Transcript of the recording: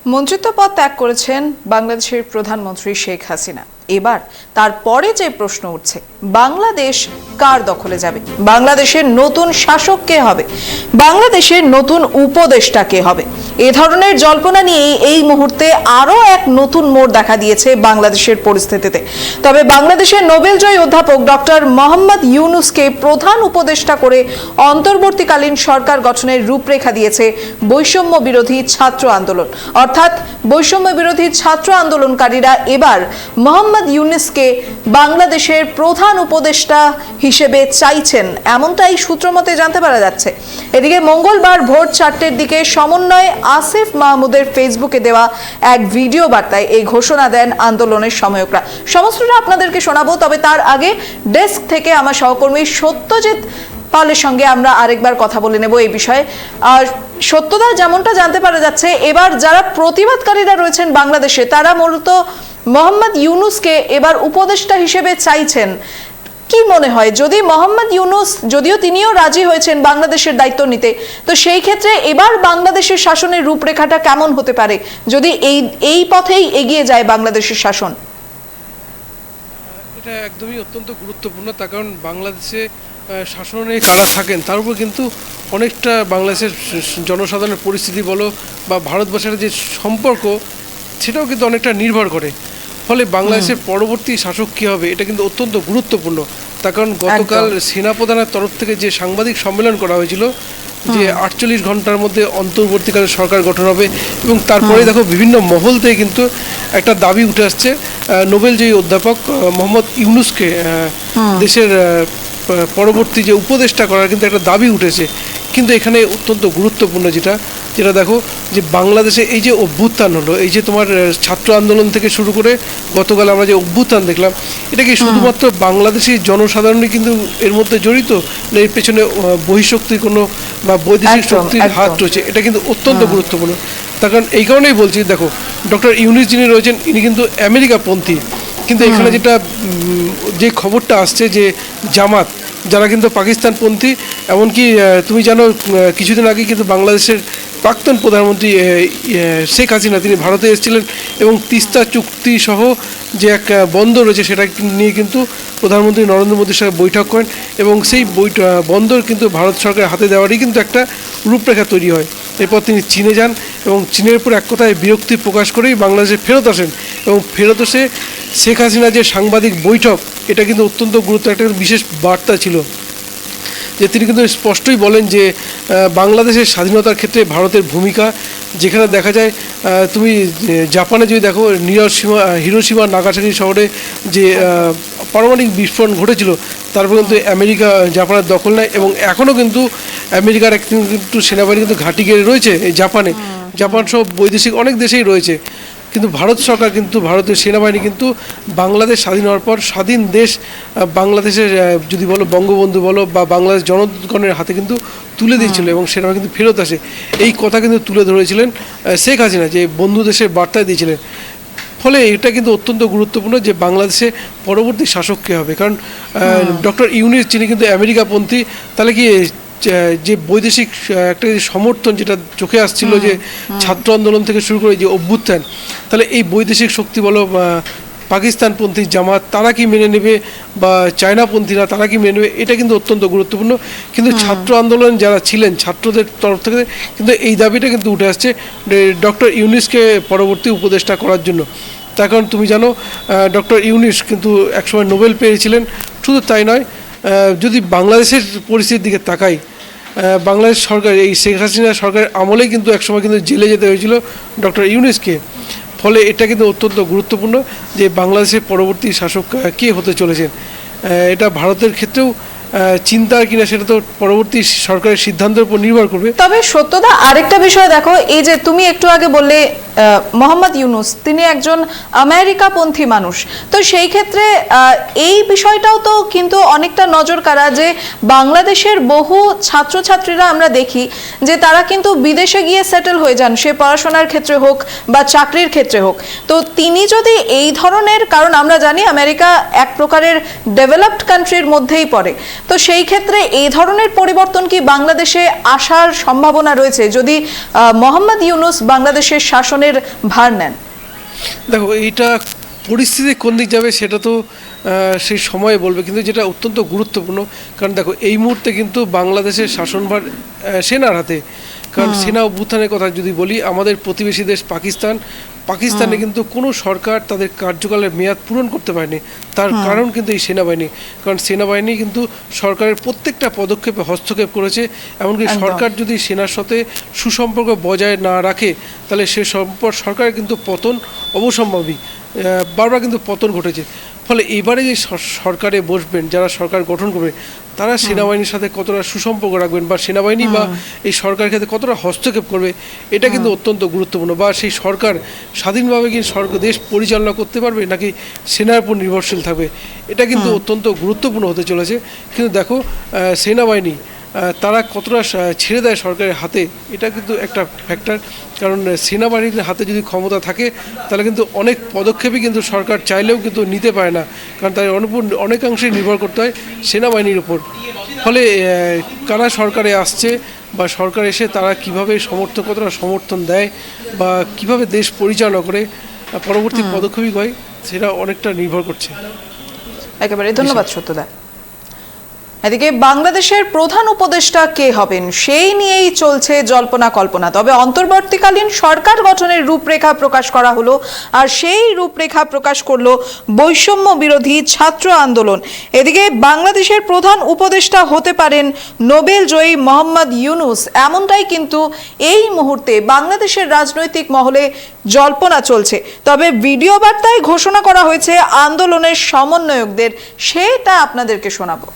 মন্ত্রিত্ব পদ ত্যাগ করেছেন বাংলাদেশের প্রধানমন্ত্রী শেখ হাসিনা। এবার তারপরে যে প্রশ্ন উঠছে, বাংলাদেশ কার দখলে যাবে? বাংলাদেশের নতুন শাসক কে হবে? বাংলাদেশের নতুন উপদেষ্টা কে হবে? এ ধরনের জল্পনা নিয়ে এই মুহূর্তে আরো এক নতুন মোড় দেখা দিয়েছে বাংলাদেশের পরিস্থিতিতে। তবে বাংলাদেশের নোবেলজয়ী অধ্যাপক ডক্টর মোহাম্মদ ইউনূসকে প্রধান উপদেষ্টা করে অন্তর্বর্তীকালীন সরকার গঠনের রূপরেখা দিয়েছে বৈষম্য বিরোধী ছাত্র আন্দোলন। অর্থাৎ বৈষম্য বিরোধী ছাত্র আন্দোলনকারীরা এবার মোহাম্মদ ইউনূসকে বাংলাদেশের প্রধান উপদেষ্টা হিসেবে চাইছেন, এমনটাই সূত্রমতে জানতে পারা যাচ্ছে। এদিকে মঙ্গলবার ভোর 4টের দিকে সমন্বয় আসিফ মাহমুদের ফেসবুকে দেওয়া এক ভিডিও বার্তায় এই ঘোষণা দেন আন্দোলনের সমন্বয়করা। সমস্তটা আপনাদেরকে শোনাবো, তবে তার আগে ডেস্ক থেকে আমার সহকর্মী সত্যজিৎ পালের সঙ্গে আমরা আরেকবার কথা বলে নেব এই বিষয়ে। আর সত্যদা, যেমনটা জানতে পারা যাচ্ছে, এবার যারা প্রতিবাদকারীরা রয়েছেন বাংলাদেশে, তারা মূলত মোহাম্মদ ইউনূসকে এবার উপদেষ্টা হিসেবে চাইছেন। কি মনে হয়, যদি মোহাম্মদ ইউনূস, যদিও তিনিও রাজি হয়েছেন বাংলাদেশের দায়িত্ব নিতে, তো সেই ক্ষেত্রে এবার বাংলাদেশের শাসনের রূপরেখাটা কেমন হতে পারে যদি এই পথেই এগিয়ে যায় বাংলাদেশের শাসন? এটা একদমই অত্যন্ত গুরুত্বপূর্ণ, তার কারণ বাংলাদেশে শাসনে কারা থাকেন তার উপর কিন্তু অনেকটা বাংলাদেশের জনসাধারণের পরিস্থিতি বলো বা ভারতবর্ষের যে সম্পর্ক, সেটাও কিন্তু অনেকটা নির্ভর করে। ফলে বাংলাদেশের পরবর্তী শাসক কী হবে এটা কিন্তু অত্যন্ত গুরুত্বপূর্ণ। তার কারণ গতকাল সেনাপ্রধানের তরফ থেকে যে সাংবাদিক সম্মেলন করা হয়েছিল যে 48 ঘন্টার মধ্যে অন্তর্বর্তীকালীন সরকার গঠন হবে, এবং তারপরে দেখো বিভিন্ন মহল থেকে কিন্তু একটা দাবি উঠে আসছে নোবেলজয়ী অধ্যাপক মোহাম্মদ ইউনূসকে দেশের পরবর্তী যে উপদেষ্টা করার কিন্তু একটা দাবি উঠেছে। কিন্তু এখানে অত্যন্ত গুরুত্বপূর্ণ যেটা দেখো যে বাংলাদেশে এই যে অভ্যুত্থান হলো, এই যে তোমার ছাত্র আন্দোলন থেকে শুরু করে গতকাল আমরা যে অভ্যুত্থান দেখলাম, এটা কি শুধুমাত্র বাংলাদেশি জনসাধারণই কিন্তু এর মধ্যে জড়িত, না এর পেছনে বহিঃশক্তির কোনো বা বৈদেশিক শক্তির হাত রয়েছে? এটা কিন্তু অত্যন্ত গুরুত্বপূর্ণ। তার কারণ এই কারণেই বলছি, দেখো ডক্টর ইউনূস যিনি রয়েছেন ইনি কিন্তু আমেরিকাপন্থী, কিন্তু এখানে যে খবরটা আসছে যে জামাত, যারা কিন্তু পাকিস্তানপন্থী, এমনকি তুমি জানো কিছুদিন আগে কিন্তু বাংলাদেশের প্রাক্তন প্রধানমন্ত্রী শেখ হাসিনা তিনি ভারতে এসেছিলেন এবং তিস্তা চুক্তি সহ যে এক বন্দর রয়েছে সেটা নিয়ে কিন্তু প্রধানমন্ত্রী নরেন্দ্র মোদীর সঙ্গে বৈঠক করেন, এবং সেই বন্দর কিন্তু ভারত সরকারের হাতে দেওয়ারই কিন্তু একটা রূপরেখা তৈরি হয়। এরপর তিনি চীনে যান এবং চীনের উপর এক কথায় বিরক্তি প্রকাশ করেই বাংলাদেশে ফেরত আসেন, এবং ফেরত এসে শেখ হাসিনা যে সাংবাদিক বৈঠক, এটা কিন্তু অত্যন্ত গুরুত্ব একটা বিশেষ বার্তা ছিল যে তিনি কিন্তু স্পষ্টই বলেন যে বাংলাদেশের স্বাধীনতার ক্ষেত্রে ভারতের ভূমিকা, যেখানে দেখা যায় তুমি জাপানে যদি দেখো হিরোশিমা নাগাসাকি শহরে যে পারমাণবিক বিস্ফোরণ ঘটেছিল, তারপর কিন্তু আমেরিকা জাপানের দখল নেয়, এবং এখনও কিন্তু আমেরিকার কিন্তু সেনাবাহিনী কিন্তু ঘাঁটি গেড়ে রয়েছে এই জাপান সহ বৈদেশিক অনেক দেশেই রয়েছে। কিন্তু ভারত সরকার কিন্তু ভারতের সেনাবাহিনী কিন্তু বাংলাদেশ স্বাধীন হওয়ার পর স্বাধীন দেশ বাংলাদেশের যদি বলো বঙ্গবন্ধু বলো বা বাংলাদেশ জনগণের হাতে কিন্তু তুলে দিয়েছিল, এবং সেনাবাহিনী কিন্তু ফেরত আসে। এই কথা কিন্তু তুলে ধরেছিলেন শেখ হাসিনা, যে বন্ধু দেশের বার্তা দিয়েছিলেন। ফলে এটা কিন্তু অত্যন্ত গুরুত্বপূর্ণ যে বাংলাদেশে পরবর্তী শাসক কে হবে, কারণ ডক্টর ইউনূস যিনি কিন্তু আমেরিকাপন্থী, তাহলে কি যে বৈদেশিক একটা সমর্থন যেটা চোখে আসছিল যে ছাত্র আন্দোলন থেকে শুরু করে যে অভ্যুত্থান, তাহলে এই বৈদেশিক শক্তি বলো পাকিস্তানপন্থী জামাত, তারা কি মেনে নেবে, বা চায়নাপন্থীরা তারা কি মেনে নেবে, এটা কিন্তু অত্যন্ত গুরুত্বপূর্ণ। কিন্তু ছাত্র আন্দোলন যারা ছিলেন ছাত্রদের তরফ থেকে কিন্তু এই দাবিটা কিন্তু উঠে আসছে ডক্টর ইউনূসকে পরবর্তী উপদেষ্টা করার জন্য। তার কারণ তুমি জানো ডক্টর ইউনূস কিন্তু একসময় নোবেল পেয়েছিলেন। শুধু তাই নয়, যদি বাংলাদেশের পরিস্থিতির দিকে তাকাই, বাংলাদেশ সরকার এই শেখ হাসিনা সরকারের আমলেই কিন্তু একসময় কিন্তু জেলে যেতে হয়েছিল ডক্টর ইউনূসকে। ফলে এটা কিন্তু অত্যন্ত গুরুত্বপূর্ণ যে বাংলাদেশের পরবর্তী শাসক কে হতে চলেছেন। এটা ভারতের ক্ষেত্রেও চিন্তার কিনা সেটা তো পরবর্তী সরকারের সিদ্ধান্তের উপর নির্ভর করবে। তবে সত্যদা, আরেকটা বিষয় দেখো, এই যে তুমি একটু আগে বললে মোহাম্মদ ইউনূস তিনি একজন আমেরিকাপন্থী মানুষ, তো সেই ক্ষেত্রে এই বিষয়টাও তো কিন্তু অনেকটা নজর কাড়া যে বাংলাদেশের বহু ছাত্রছাত্রীরা আমরা দেখি যে তারা কিন্তু বিদেশে গিয়ে সেটেল হয়ে যান, সে পড়াশোনার ক্ষেত্রে হোক বা চাকরির ক্ষেত্রে হোক। তো তিনি যদি এই ধরনের, কারণ আমরা জানি আমেরিকা এক প্রকারের ডেভেলপড কান্ট্রির মধ্যেই পড়ে, তো সেই ক্ষেত্রে এই ধরনের পরিবর্তন কি বাংলাদেশে আসার সম্ভাবনা রয়েছে যদি মোহাম্মদ ইউনূস বাংলাদেশের শাসনের ভার নেন? দেখো, এইটা পরিস্থিতি কোন দিক যাবে সেটা তো সেই সময়ে বলবে, কিন্তু যেটা অত্যন্ত গুরুত্বপূর্ণ, কারণ দেখো এই মুহূর্তে কিন্তু বাংলাদেশের শাসনভার সেনার হাতে। কারণ সেনা অভ্যুত্থানের কথা যদি বলি, আমাদের প্রতিবেশী দেশ পাকিস্তানে কিন্তু কোনো সরকার তাদের কার্যকালের মেয়াদ পূরণ করতে পারেনি। তার কারণ কিন্তু এই সেনাবাহিনী, কারণ সেনাবাহিনী কিন্তু সরকারের প্রত্যেকটা পদক্ষেপে হস্তক্ষেপ করেছে। এমনকি সরকার যদি সেনার সাথে সুসম্পর্ক বজায় না রাখে, তাহলে সে সরকারের কিন্তু পতন অবসম্ভাবী। বারবার কিন্তু পতন ঘটেছে। ফলে এবারে যে সরকারে বসবেন, যারা সরকার গঠন করবে, তারা সেনাবাহিনীর সাথে কতটা সুসম্পর্ক রাখবেন, বা সেনাবাহিনী বা এই সরকারের ক্ষেত্রে কতটা হস্তক্ষেপ করবে, এটা কিন্তু অত্যন্ত গুরুত্বপূর্ণ। বা সেই সরকার স্বাধীনভাবে কি দেশ পরিচালনা করতে পারবে, নাকি সেনার উপর নির্ভরশীল থাকবে, এটা কিন্তু অত্যন্ত গুরুত্বপূর্ণ হতে চলেছে। কিন্তু দেখো, সেনাবাহিনী তারা কতটা ছেড়ে দেয় সরকারের হাতে, এটা কিন্তু একটা ফ্যাক্টর। কারণ সেনাবাহিনীর হাতে যদি ক্ষমতা থাকে, তাহলে কিন্তু অনেক পদক্ষেপই কিন্তু সরকার চাইলেও কিন্তু নিতে পারে না, কারণ তাই অনেকাংশেই নির্ভর করতে হয় সেনাবাহিনীর উপর। ফলে কারা সরকারে আসছে বা সরকার এসে তারা কিভাবে কতটা সমর্থন দেয়, বা কিভাবে দেশ পরিচালনা করে পরবর্তী পদক্ষেপই হয়, সেটা অনেকটা নির্ভর করছে। একেবারে ধন্যবাদ সত্যদা। এদিকে বাংলাদেশের প্রধান উপদেষ্টা কে হবেন সেই নিয়েই চলছে জল্পনা কল্পনা। তবে অন্তর্বর্তীকালীন সরকার গঠনের রূপরেখা প্রকাশ করা হলো, আর সেই রূপরেখা প্রকাশ করলো বৈষম্য বিরোধী ছাত্র আন্দোলন। এদিকে বাংলাদেশের প্রধান উপদেষ্টা হতে পারেন নোবেল জয়ী মোহাম্মদ ইউনূস, এমনটাই কিন্তু এই মুহূর্তে বাংলাদেশের রাজনৈতিক মহলে জল্পনা চলছে। তবে ভিডিও বার্তায় ঘোষণা করা হয়েছে আন্দোলনের সমন্বয়কদের, সেটা আপনাদেরকে শোনাবো।